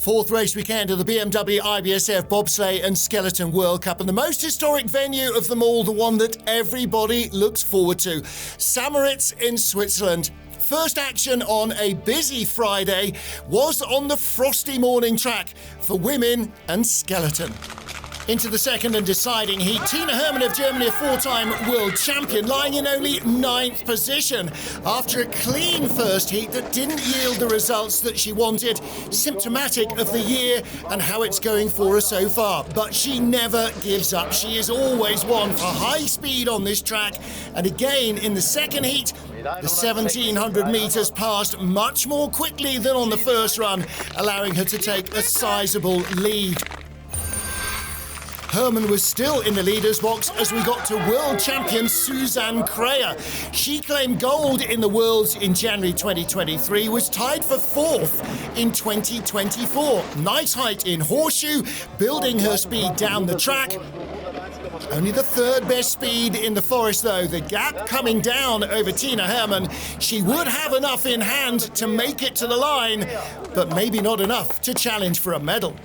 Fourth race weekend of the BMW IBSF Bobsleigh and Skeleton World Cup, and the most historic venue of them all, the one that everybody looks forward to, St. Moritz in Switzerland. First action on a busy Friday was on the frosty morning track for women and skeleton. Into the second and deciding heat, Tina Hermann of Germany, a four-time world champion, lying in only 9th position after a clean first heat that didn't yield the results that she wanted, symptomatic of the year and how it's going for her so far. But she never gives up. She is always one for high speed on this track, and again in the second heat, the 1700 metres passed much more quickly than on the first run, allowing her to take a sizable lead. Hermann was still in the leader's box as we got to world champion Susanne Kreher. She claimed gold in the Worlds in January 2023, was tied for fourth in 2024. Nice height in horseshoe, building her speed down the track. Only the third best speed in the forest though, the gap coming down over Tina Hermann. She would have enough in hand to make it to the line, but maybe not enough to challenge for a medal.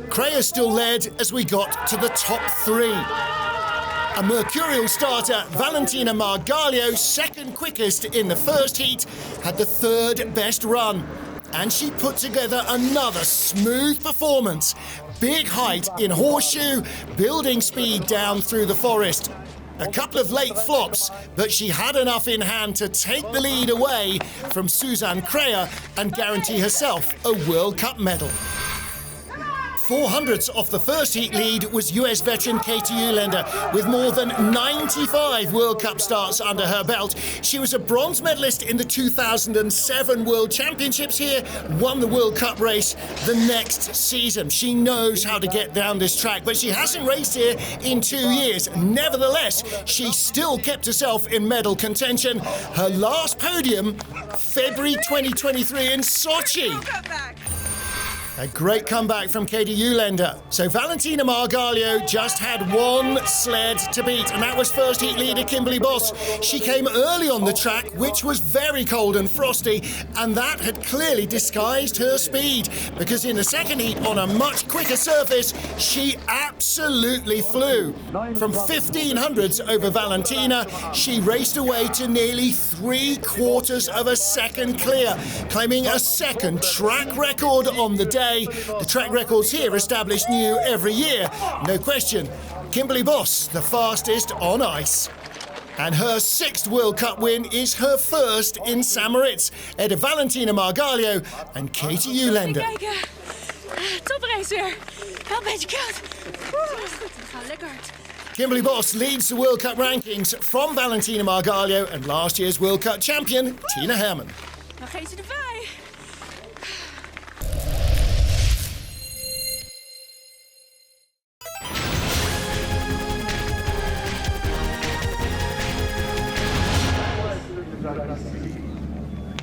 Kreher still led as we got to the top three. A mercurial starter, Valentina Margallo, second quickest in the first heat, had the third best run. And she put together another smooth performance. Big height in horseshoe, building speed down through the forest. A couple of late flops, but she had enough in hand to take the lead away from Susanne Kreher and guarantee herself a World Cup medal. 400ths off the first heat lead was US veteran Katie Uhlaender, with more than 95 World Cup starts under her belt. She was a bronze medalist in the 2007 World Championships here, won the World Cup race the next season. She knows how to get down this track, but she hasn't raced here in 2 years. Nevertheless, she still kept herself in medal contention. Her last podium, February 2023 in Sochi. A great comeback from Katie Uhlaender. So Valentina Margallo just had one sled to beat, and that was first heat leader Kimberly Boss. She came early on the track, which was very cold and frosty, and that had clearly disguised her speed, because in the second heat on a much quicker surface, she absolutely flew. From 1500ths over Valentina, she raced away to nearly 3/4 of a second clear, claiming a second track record on the day. The track records here established new every year. No question, Kimberly Boss, the fastest on ice. And her 6th World Cup win is her first in St. Moritz, ahead of Valentina Margallo and Katie Uhlaender. Toprace weer. Wel een beetje koud. Goed, we gaan lekker hard. Kimberly Boss leads the World Cup rankings from Valentina Margallo and last year's World Cup champion, Tina Hermann. Dan geeft ze erbij.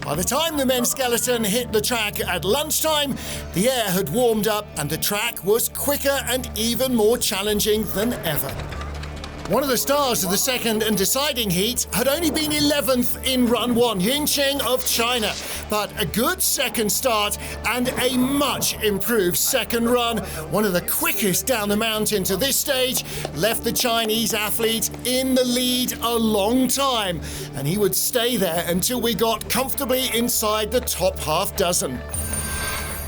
By the time the men's skeleton hit the track at lunchtime, the air had warmed up and the track was quicker and even more challenging than ever. One of the stars of the second and deciding heat had only been 11th in run one, Yingqing of China. But a good second start and a much improved second run, one of the quickest down the mountain to this stage, left the Chinese athlete in the lead a long time. And he would stay there until we got comfortably inside the top half dozen.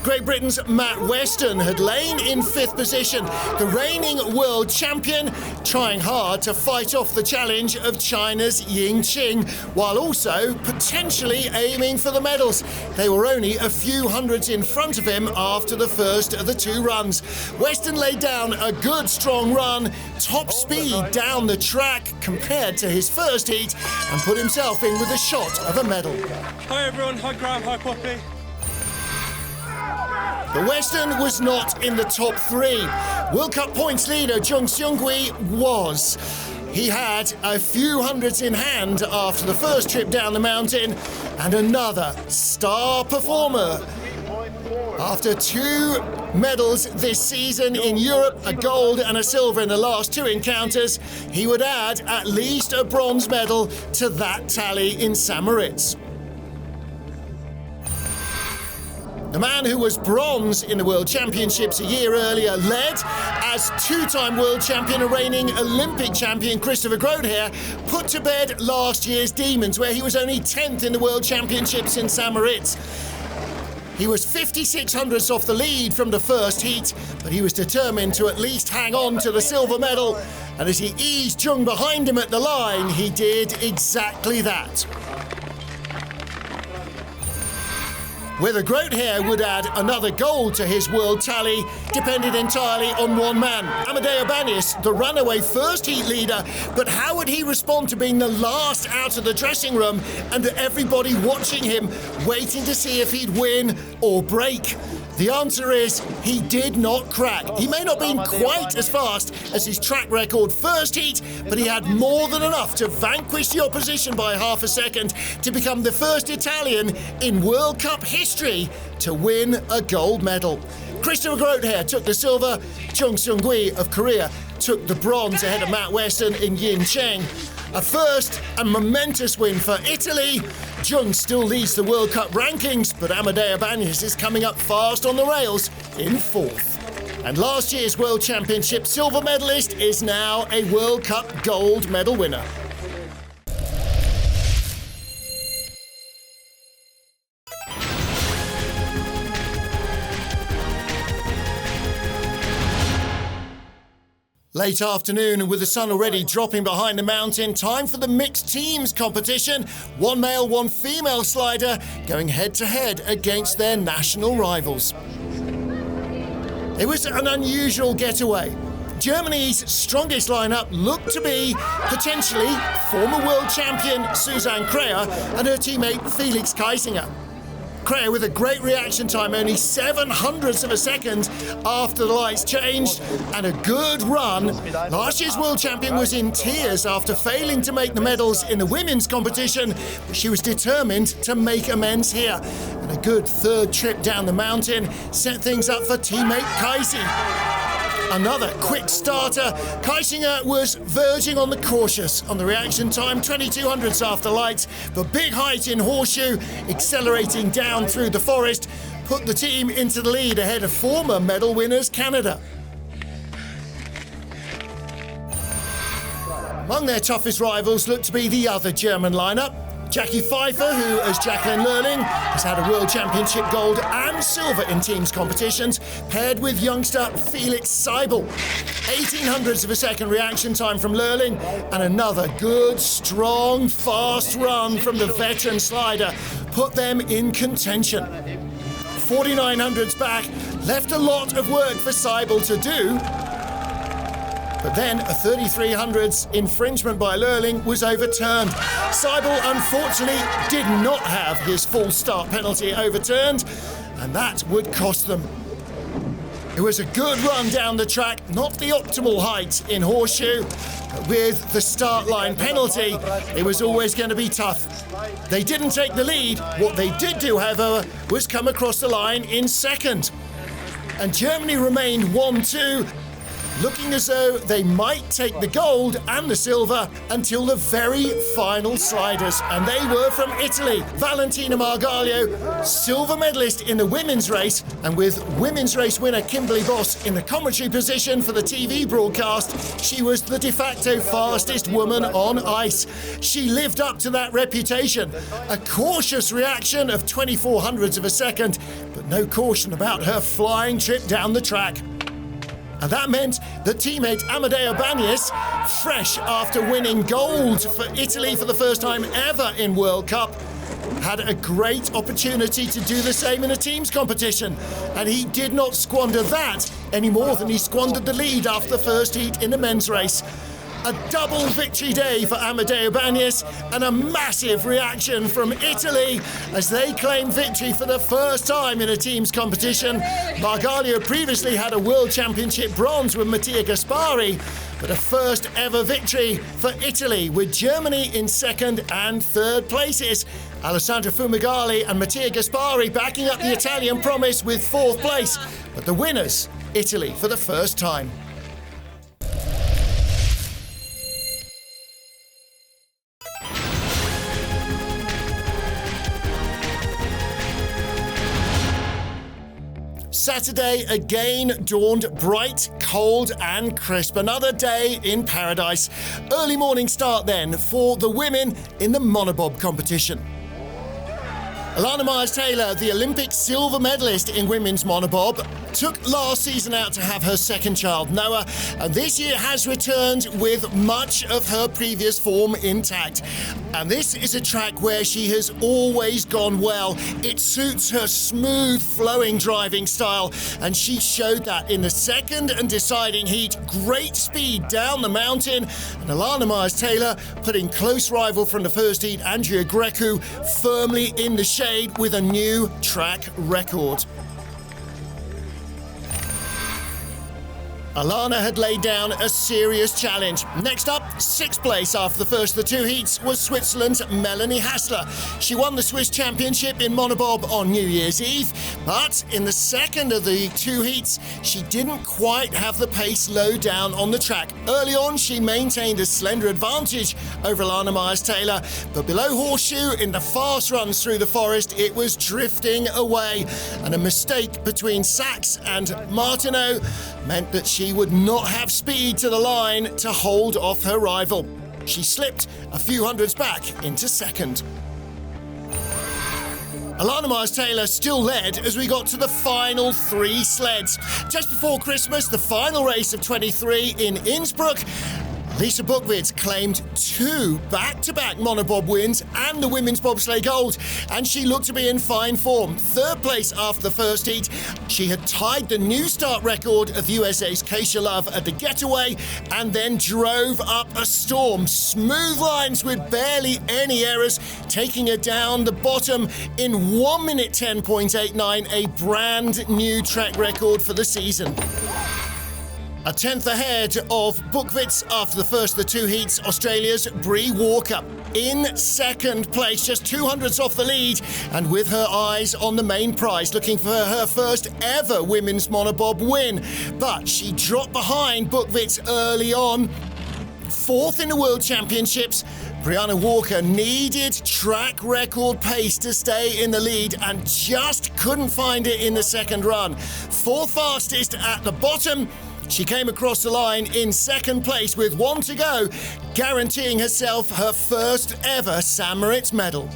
Great Britain's Matt Weston had lain in 5th position, the reigning world champion, trying hard to fight off the challenge of China's Yingqing, while also potentially aiming for the medals. They were only a few hundreds in front of him after the first of the 2 runs. Weston laid down a good strong run, top speed down the track compared to his first heat, and put himself in with a shot of a medal. Hi everyone, hi Graham, hi Poppy. The Western was not in the top 3. World Cup points leader Chung Seung-hui was. He had a few hundreds in hand after the first trip down the mountain, and another star performer. After 2 medals this season in Europe, a gold and a silver in the last 2 encounters, he would add at least a bronze medal to that tally in St. Moritz. The man who was bronze in the World Championships a year earlier led as two-time world champion and reigning Olympic champion Christopher Groothaar put to bed last year's demons, where he was only 10th in the World Championships in St. Moritz. He was 56 hundredths off the lead from the first heat, but he was determined to at least hang on to the silver medal. And as he eased Jung behind him at the line, he did exactly that. Whether Groothaar would add another gold to his world tally depended entirely on one man, Amedeo Banyasz, the runaway first heat leader. But how would he respond to being the last out of the dressing room and everybody watching him, waiting to see if he'd win or break? The answer is he did not crack. He may not have been quite as fast as his track record first heat, but he had more than enough to vanquish the opposition by half a second to become the first Italian in World Cup history to win a gold medal. Christopher Groothaar took the silver, Chung Seung-gui of Korea took the bronze ahead of Matt Weston in Yin Cheng. A first and momentous win for Italy. Jung still leads the World Cup rankings, but Amedeo Banyasz is coming up fast on the rails in fourth. And last year's World Championship silver medalist is now a World Cup gold medal winner. Late afternoon, and with the sun already dropping behind the mountain, time for the mixed teams competition. One male, one female slider going head-to-head against their national rivals. It was an unusual getaway. Germany's strongest lineup looked to be potentially former world champion Susanne Kreher and her teammate Felix Kaisinger. Kreher with a great reaction time, only 7 hundredths of a second after the lights changed, and a good run. Last year's world champion was in tears after failing to make the medals in the women's competition, but she was determined to make amends here. And a good third trip down the mountain set things up for teammate Kaisi. Another quick starter. Kaisinger was verging on the cautious on the reaction time, 22 hundredths after lights, but big height in Horseshoe, accelerating down through the forest, put the team into the lead ahead of former medal winners Canada. Among their toughest rivals looked to be the other German lineup. Jackie Pfeiffer, who, as Jacqueline Lurling, has had a World Championship gold and silver in teams competitions, paired with youngster Felix Seibel. 18 hundredths of a second reaction time from Lurling, and another good, strong, fast run from the veteran slider put them in contention. 49 hundredths back left a lot of work for Seibel to do. But then a 33 hundredths infringement by Lurling was overturned. Seibel unfortunately did not have his full start penalty overturned, and that would cost them. It was a good run down the track, not the optimal height in Horseshoe, but with the start line penalty, it was always going to be tough. They didn't take the lead. What they did do, however, was come across the line in second. And Germany remained 1-2, looking as though they might take the gold and the silver until the very final sliders. And they were from Italy. Valentina Margaglio, silver medalist in the women's race, and with women's race winner Kimberly Boss in the commentary position for the TV broadcast, she was the de facto fastest woman on ice. She lived up to that reputation. A cautious reaction of 24 hundredths of a second, but no caution about her flying trip down the track. And that meant that teammate Amedeo Banyasz, fresh after winning gold for Italy for the first time ever in World Cup, had a great opportunity to do the same in a teams competition. And he did not squander that any more than he squandered the lead after the first heat in the men's race. A double victory day for Amedeo Banyasz, and a massive reaction from Italy as they claim victory for the first time in a teams competition. Margaglio previously had a World Championship bronze with Mattia Gaspari, but a first ever victory for Italy, with Germany in second and third places. Alessandra Fumagalli and Mattia Gaspari backing up the Italian promise with fourth place, but the winners, Italy, for the first time. Saturday again dawned bright, cold and crisp. Another day in paradise. Early morning start then for the women in the monobob competition. Alana Myers-Taylor, the Olympic silver medalist in women's monobob, took last season out to have her second child, Noah, and this year has returned with much of her previous form intact. And this is a track where she has always gone well. It suits her smooth, flowing driving style, and she showed that in the second and deciding heat. Great speed down the mountain, and Alana Myers-Taylor putting close rival from the first heat, Andrea Grecu, firmly in the shade with a new track record. Alana had laid down a serious challenge. Next up, sixth place after the first of the two heats was Switzerland's Melanie Hassler. She won the Swiss Championship in monobob on New Year's Eve, but in the second of the two heats, she didn't quite have the pace low down on the track. Early on, she maintained a slender advantage over Alana Myers-Taylor, but below Horseshoe, in the fast runs through the forest, it was drifting away, and a mistake between Sachs and Martineau meant that she would not have speed to the line to hold off her rival. She slipped a few hundreds back into second. Alana Myers-Taylor still led as we got to the final three sleds. Just before Christmas, the final race of 23 in Innsbruck, Lisa Buchwitz claimed two back-to-back monobob wins and the women's bobsleigh gold, and she looked to be in fine form. Third place after the first heat, she had tied the new start record of USA's Keisha Love at the getaway and then drove up a storm. Smooth lines with barely any errors, taking her down the bottom in 1 minute 10.89, a brand new track record for the season. A tenth ahead of Buchwitz after the first of the two heats, Australia's Bree Walker. In second place, just 200ths off the lead, and with her eyes on the main prize, looking for her first ever women's monobob win. But she dropped behind Buchwitz early on. Fourth in the World Championships, Brianna Walker needed track record pace to stay in the lead and just couldn't find it in the second run. Fourth fastest at the bottom. She came across the line in second place with one to go, guaranteeing herself her first ever St. Moritz medal.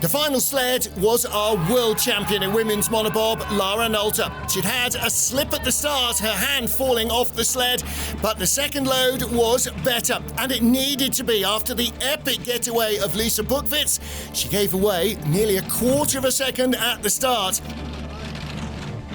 The final sled was our world champion in women's monobob, Lara Nolte. She'd had a slip at the start, her hand falling off the sled, but the second load was better, and it needed to be after the epic getaway of Lisa Buchwitz. She gave away nearly a quarter of a second at the start.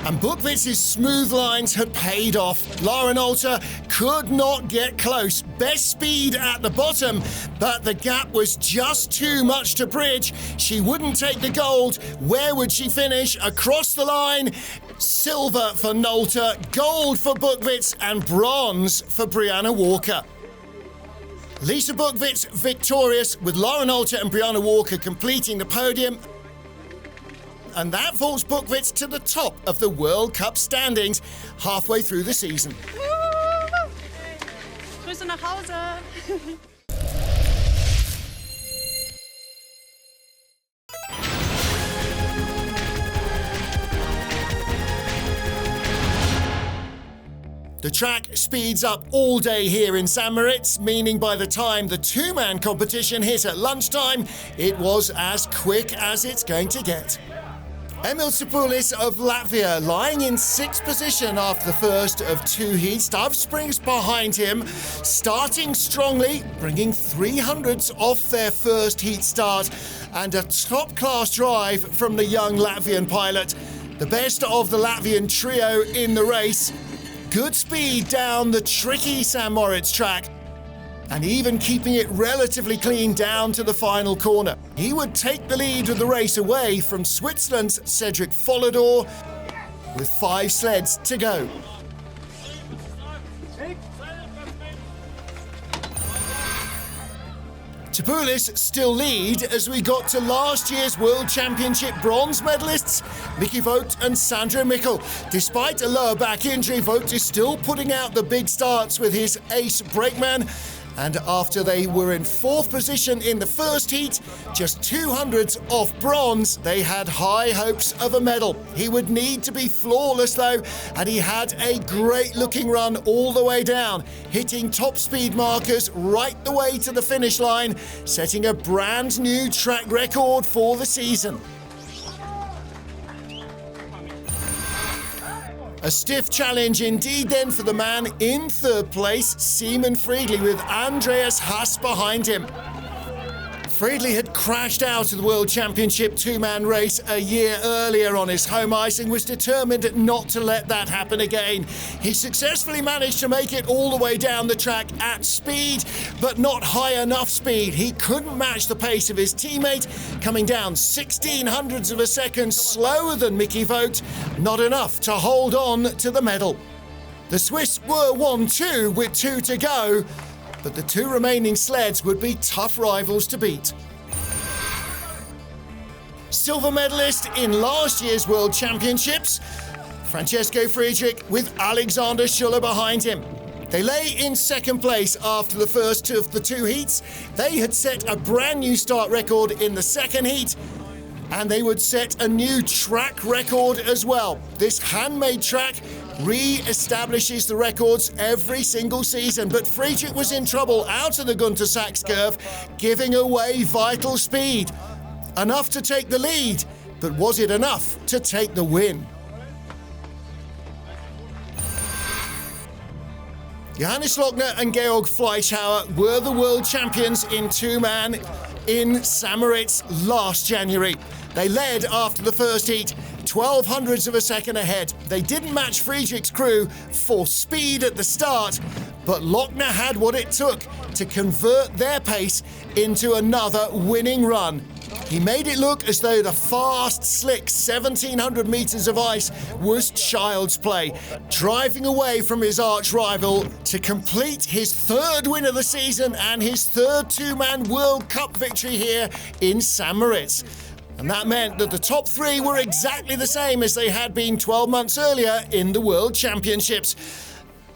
And Buchwitz's smooth lines had paid off. Lara Nolte could not get close. Best speed at the bottom, but the gap was just too much to bridge. She wouldn't take the gold. Where would she finish? Across the line. Silver for Nolte, gold for Buchwitz, and bronze for Brianna Walker. Lisa Buchwitz victorious, with Lara Nolte and Brianna Walker completing the podium. And that vaults Buchwitz to the top of the World Cup standings halfway through the season. Grüße nach Hause. The track speeds up all day here in St. Moritz, meaning by the time the two-man competition hit at lunchtime, it was as quick as it's going to get. Emil Tsipulis of Latvia lying in sixth position after the first of two heats. Dove Springs behind him, starting strongly, bringing 300ths off their first heat start, and a top-class drive from the young Latvian pilot. The best of the Latvian trio in the race. Good speed down the tricky St. Moritz track, and even keeping it relatively clean down to the final corner. He would take the lead of the race away from Switzerland's Cedric Follador with 5 sleds to go. Tsipulis still lead as we got to last year's World Championship bronze medalists, Mickey Vogt and Sandra Mikkel. Despite a lower back injury, Vogt is still putting out the big starts with his ace brakeman, And after they were in fourth position in the first heat, just 200ths off bronze, they had high hopes of a medal. He would need to be flawless though, and he had a great looking run all the way down, hitting top speed markers right the way to the finish line, setting a brand new track record for the season. A stiff challenge indeed then for the man in third place, Simon Friedli, with Andreas Haas behind him. Friedli had crashed out of the World Championship two-man race a year earlier on his home ice and was determined not to let that happen again. He successfully managed to make it all the way down the track at speed, but not high enough speed. He couldn't match the pace of his teammate, coming down 1600ths of a second slower than Mickey Vogt, not enough to hold on to the medal. The Swiss were 1-2 with 2 to go, but the two remaining sleds would be tough rivals to beat. Silver medalist in last year's World Championships, Francesco Friedrich with Alexander Schuller behind him. They lay in second place after the first of the two heats. They had set a brand new start record in the second heat, and they would set a new track record as well. This handmade track re-establishes the records every single season, but Friedrich was in trouble out of the Gunter Sachs curve, giving away vital speed. Enough to take the lead, but was it enough to take the win? Johannes Lochner and Georg Fleischhauer were the world champions in two-man in St. Moritz last January. They led after the first heat, 1200ths of a second ahead. They didn't match Friedrich's crew for speed at the start, but Lochner had what it took to convert their pace into another winning run. He made it look as though the fast, slick 1700 meters of ice was child's play, driving away from his arch rival to complete his third win of the season and his third two-man World Cup victory here in St. Moritz. And that meant that the top three were exactly the same as they had been 12 months earlier in the World Championships.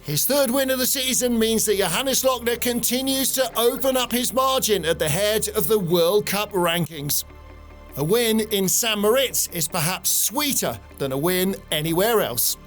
His third win of the season means that Johannes Lochner continues to open up his margin at the head of the World Cup rankings. A win in St. Moritz is perhaps sweeter than a win anywhere else.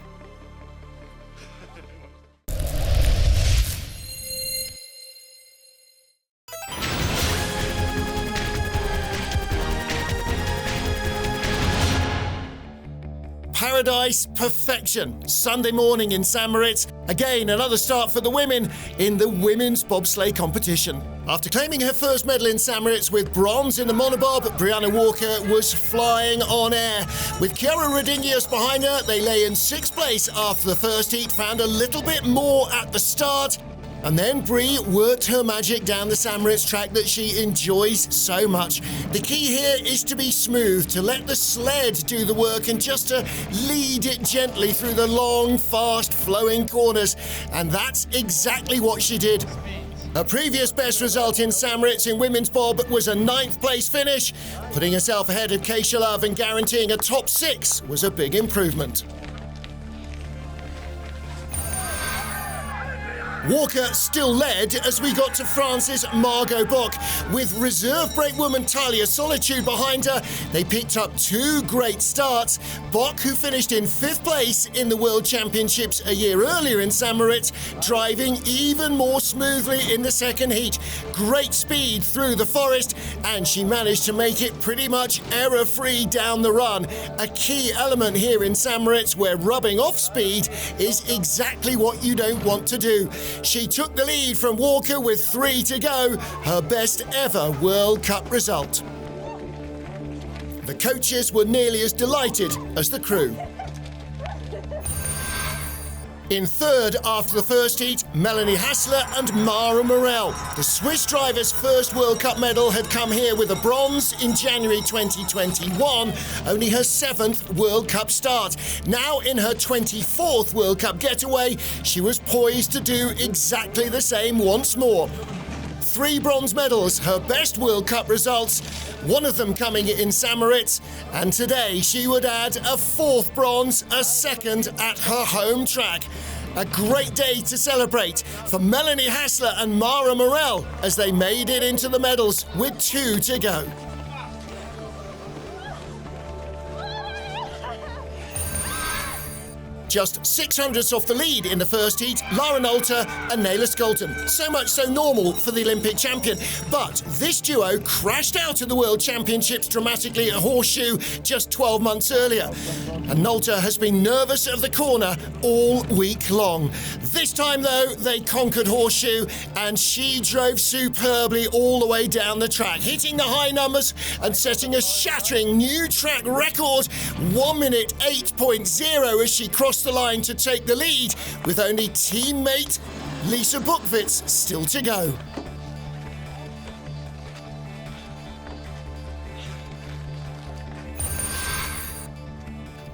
Paradise perfection. Sunday morning in St. Moritz. Again, another start for the women in the women's bobsleigh competition. After claiming her first medal in St. Moritz with bronze in the monobob, Brianna Walker was flying on air. With Chiara Rodingius behind her, they lay in sixth place after the first heat, found a little bit more at the start. And then Brie worked her magic down the St. Moritz track that she enjoys so much. The key here is to be smooth, to let the sled do the work and just to lead it gently through the long, fast flowing corners. And that's exactly what she did. Her previous best result in St. Moritz in women's bob was a 9th place finish. Putting herself ahead of Keisha Love and guaranteeing a top 6 was a big improvement. Walker still led as we got to France's Margot Bock. With reserve brakewoman Talia Solitude behind her, they picked up 2 great starts. Bock, who finished in 5th place in the World Championships a year earlier in St. Moritz, driving even more smoothly in the second heat. Great speed through the forest, and she managed to make it pretty much error-free down the run. A key element here in St. Moritz, where rubbing off speed is exactly what you don't want to do. She took the lead from Walker with 3 to go, her best ever World Cup result. The coaches were nearly as delighted as the crew. In third after the first heat, Melanie Hassler and Mara Morel. The Swiss driver's first World Cup medal had come here with a bronze in January 2021, only her 7th World Cup start. Now in her 24th World Cup getaway, she was poised to do exactly the same once more. 3 bronze medals, her best World Cup results, one of them coming in St. Moritz, and today she would add a 4th bronze, a 2nd at her home track. A great day to celebrate for Melanie Hassler and Mara Morell as they made it into the medals with 2 to go. Just 600ths off the lead in the first heat, Lara Nolte and Nayla Skulton. So much so normal for the Olympic champion. But this duo crashed out of the World Championships dramatically at Horseshoe just 12 months earlier. And Nolte has been nervous of the corner all week long. This time, though, they conquered Horseshoe and she drove superbly all the way down the track, hitting the high numbers and setting a shattering new track record, 1 minute 8.0 as she crossed the line to take the lead, with only teammate Lisa Bukvits still to go.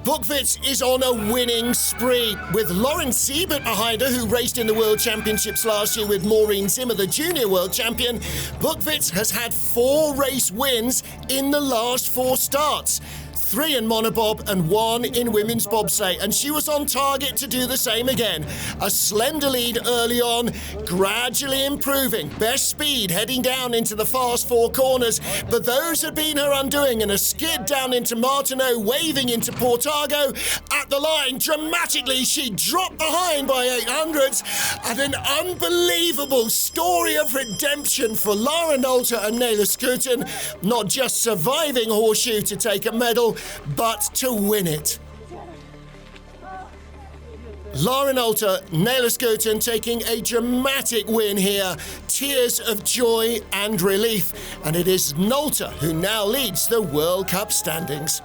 Bukvits is on a winning spree, with Lauren Siebert behind her, who raced in the World Championships last year with Maureen Zimmer, the junior world champion. Bukvits has had 4 race wins in the last 4 starts. 3 in monobob and 1 in women's bobsleigh, and she was on target to do the same again. A slender lead early on, gradually improving. Best speed heading down into the fast 4 corners, but those had been her undoing, and a skid down into Martineau, waving into Portago. At the line, dramatically, she dropped behind by 800ths, and an unbelievable story of redemption for Lara Nolte and Nayla Skulton, not just surviving Horseshoe to take a medal, but to win it. Lara Nolte, Nayla Skulton taking a dramatic win here. Tears of joy and relief. And it is Nolte who now leads the World Cup standings.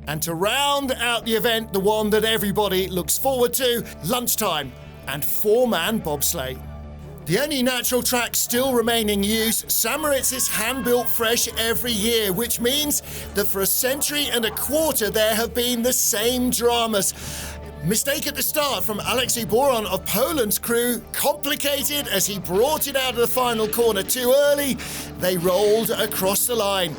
And to round out the event, the one that everybody looks forward to, lunchtime and 4-man bobsleigh. The only natural track still remaining in use, St. Moritz is hand-built fresh every year, which means that for a century and a quarter there have been the same dramas. Mistake at the start from Alexei Boron of Poland's crew, complicated as he brought it out of the final corner too early. They rolled across the line.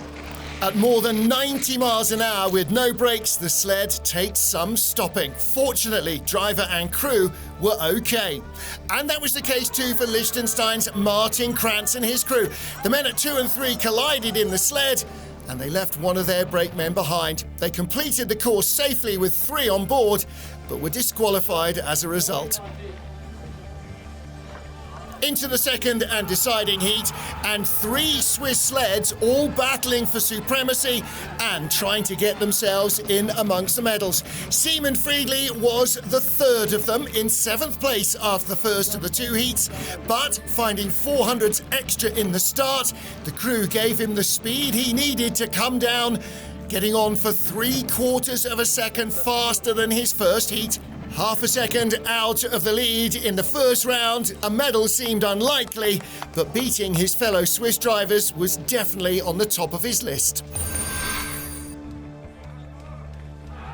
At more than 90 miles an hour with no brakes, the sled takes some stopping. Fortunately, driver and crew were okay. And that was the case too for Liechtenstein's Martin Krantz and his crew. The men at 2 and 3 collided in the sled, and they left one of their brakemen behind. They completed the course safely with 3 on board, but were disqualified as a result. Into the second and deciding heat, and 3 Swiss sleds all battling for supremacy and trying to get themselves in amongst the medals. Simon Friedli was the 3rd of them, in 7th place after the first of the 2 heats, but finding 400ths extra in the start, the crew gave him the speed he needed to come down, getting on for 3/4 of a second faster than his first heat. Half a second out of the lead in the first round, a medal seemed unlikely, but beating his fellow Swiss drivers was definitely on the top of his list.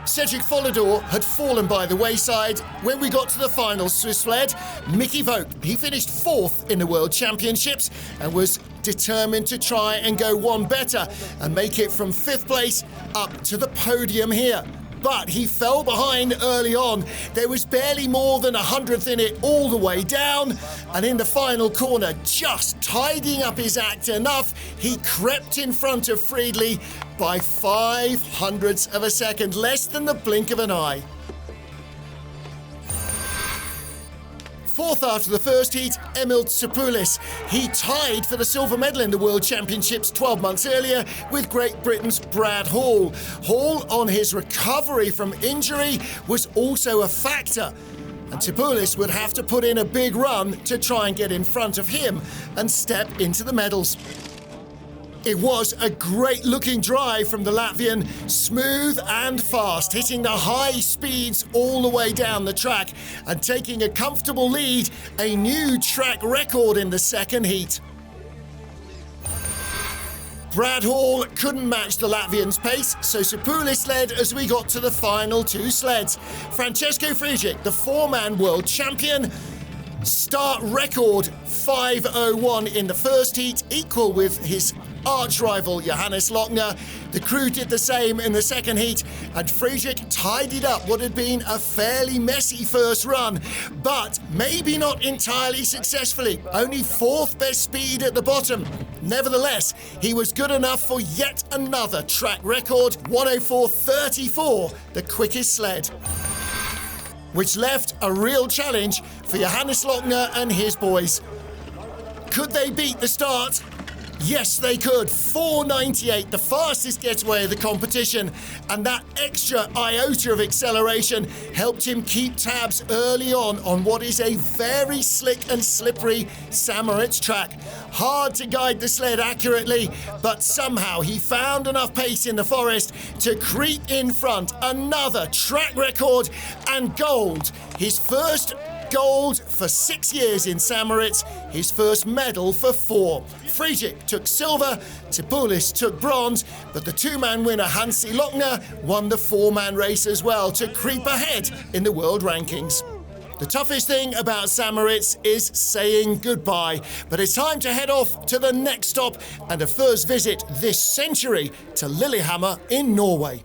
Cedric Follodor had fallen by the wayside. When we got to the final Swiss sled, Mickey Vogt, he finished 4th in the World Championships and was determined to try and go one better and make it from 5th place up to the podium here. But he fell behind early on. There was barely more than 100th in it all the way down, and in the final corner, just tidying up his act enough, he crept in front of Friedli by 0.05 of a second, less than the blink of an eye. 4th after the first heat, Emil Tsoupulis. He tied for the silver medal in the World Championships 12 months earlier with Great Britain's Brad Hall. Hall, on his recovery from injury, was also a factor. And Tsoupulis would have to put in a big run to try and get in front of him and step into the medals. It was a great-looking drive from the Latvian, smooth and fast, hitting the high speeds all the way down the track and taking a comfortable lead, a new track record in the second heat. Brad Hall couldn't match the Latvian's pace, so Sapulis led as we got to the final two sleds. Francesco Friedrich, the four-man world champion, start record 5:01 in the first heat, equal with his arch-rival Johannes Lochner. The crew did the same in the second heat, and Friedrich tidied up what had been a fairly messy first run, but maybe not entirely successfully. Only fourth best speed at the bottom. Nevertheless, he was good enough for yet another track record, 1:04.34, the quickest sled, which left a real challenge for Johannes Lochner and his boys. Could they beat the start? Yes, they could. 4:98, the fastest getaway of the competition, and that extra iota of acceleration helped him keep tabs early on what is a very slick and slippery St. Moritz track. Hard to guide the sled accurately, but somehow he found enough pace in the forest to creep in front. Another track record and gold. His first gold for 6 years in St. Moritz, his first medal for 4. Friedrich took silver, Sapulis took bronze, but the two-man winner Hansi Lochner won the four-man race as well to creep ahead in the world rankings. The toughest thing about St. Moritz is saying goodbye, but it's time to head off to the next stop and a first visit this century to Lillehammer in Norway.